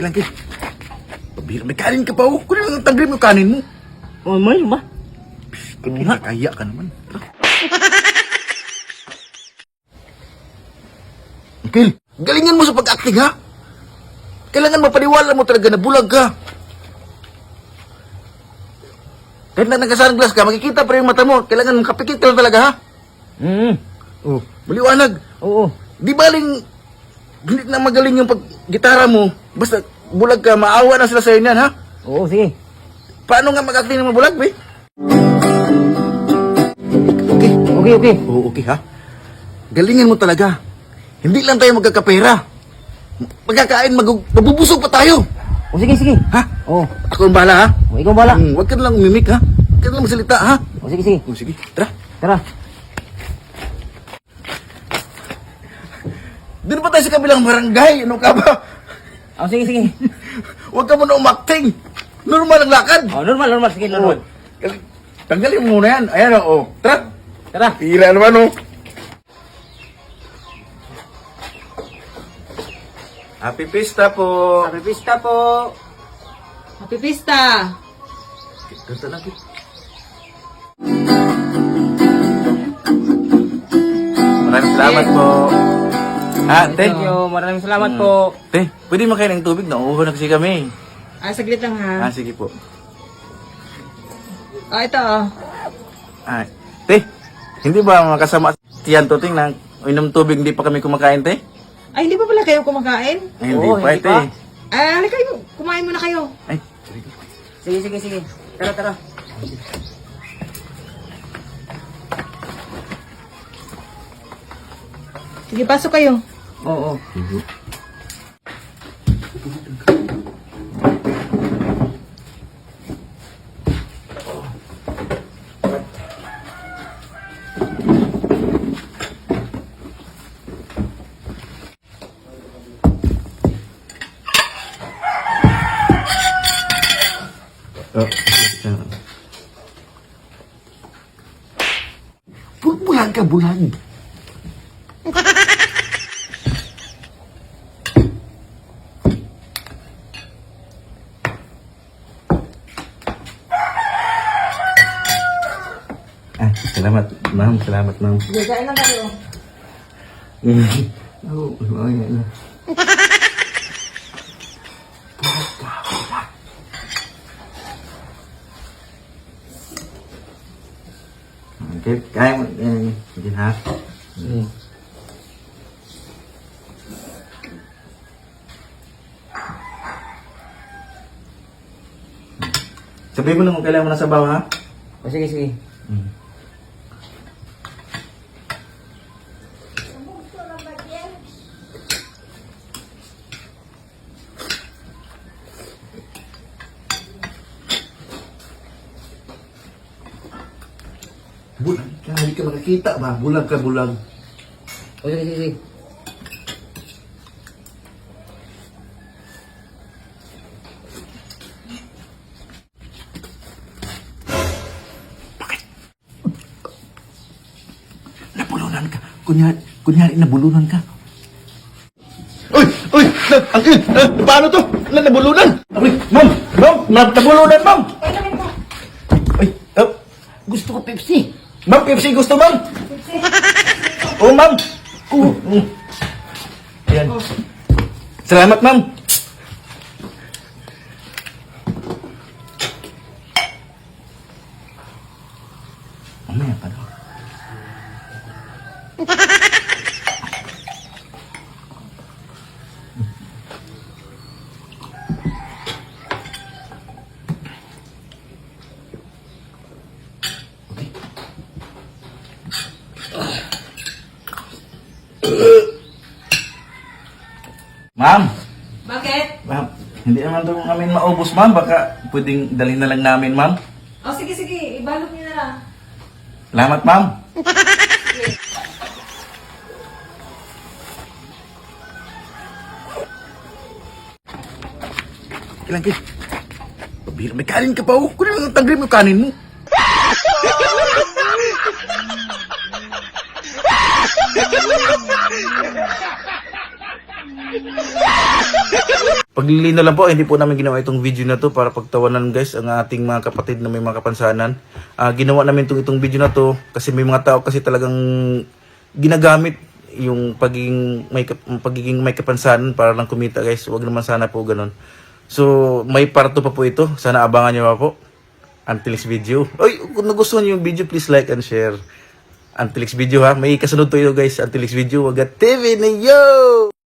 Kailan kayo? Pabira, may kanin ka pa oh. Kunin lang ang tanggalin mo yung kanin mo. Oh, may ba? Kaya ka naman. Uncle, galingan mo sa pag-acting ha. Kailangan mapaniwala mo talaga na bulag ka. Kahit na nagka-sunglass ka, makikita pa rin yung mata mo. Kailangan makapikit ka lang talaga ha. Oh, maliwanag. Oo. Di baling hindi na magaling yung pag-gitara mo. Basta bulag ka, maawa na sila sa'yo niyan ha. Oo, sige. Paano nga mag-acting ng mga bulag, be? Okay. Okay. Oo, okay ha. Galingan mo talaga. Hindi lang tayo magkakapera. Magkakain, mabubusog pa tayo. O, sige. Ha? Oo. Ako ang bahala ha. O, ikaw bala. Huwag ka na lang umimik ha. Huwag ka na lang magsalita ha. O, sige. Oh, sige, tara. Tara. Doon pa tayo sa kabilang barangay. Ano ka ba? O, sige. Huwag ka muna umakting. Normal ang lakad. O, normal. Sige, normal. Tanggalin mo muna yan. Ayan o. Tara. Tara. Tira naman o. Happy Pista po. Happy Pista po. Happy Pista! Kanta lang kita. Maraming salamat po. Te. Thank you. Maraming salamat po. Te, pwede makain ng tubig? Nauuho na kasi kami. Ay, saglit lang ha. Sige po. Ito oh. Te, hindi ba makasama tiyan to ting na inom tubig hindi pa kami kumakain, te? Ay, hindi pa pala kayo kumakain? Ay, hindi Oo, pa, hindi te. pa. Ay, halika kayo. Kumain muna kayo. Ay, Sige. Tara. Sige, pasok kayo. Oo. bulag ka, bulag. Salamat, ma'am. Salamat, ma'am. Sige, kain lang kayo. Kaya mo, sige ha. Sabihin mo na kung kailangan mo na sabaw ha. O, sige. Bulag ka, hindi ka makakita ba? Bulag ka, bulag. O, sige. Nabulunan ka. Kunyari nabulunan ka. Uy! Angkin! Paano to? Nabulunan! Ma'am! Nabulunan, ma'am! Ay, gusto ko Pepsi. Ma'am, Pepsi gusto, ma'am? Pepsi. Oh, ma'am. Ayan. Salamat, ma'am. Mamaya pa daw. Ma'am! Bakit? Ma'am, hindi naman ito namin maubos, ma'am. Baka pwedeng dalhin na lang namin, ma'am. Oh, sige. Ibalot niyo na lang. Salamat, ma'am. Kailan kayo? Pabira, may kanin ka pa oh. Kunin lang ang tanggalin mo yung kanin mo. Paglilino lang po, hindi po namin ginawa itong video na to para pagtawanan guys ang ating mga kapatid na may mga kapansanan. Ginawa namin itong video na to kasi may mga tao kasi talagang ginagamit yung pagiging may kapansanan para lang kumita guys. Huwag naman sana po ganun. So may part 2 pa po ito. Sana abangan nyo pa po. Until next video. Oy, kung nagustuhan nyo yung video, please like and share. Until next video ha. May kasunod to ito guys. Until next video. Wagat TV na yo!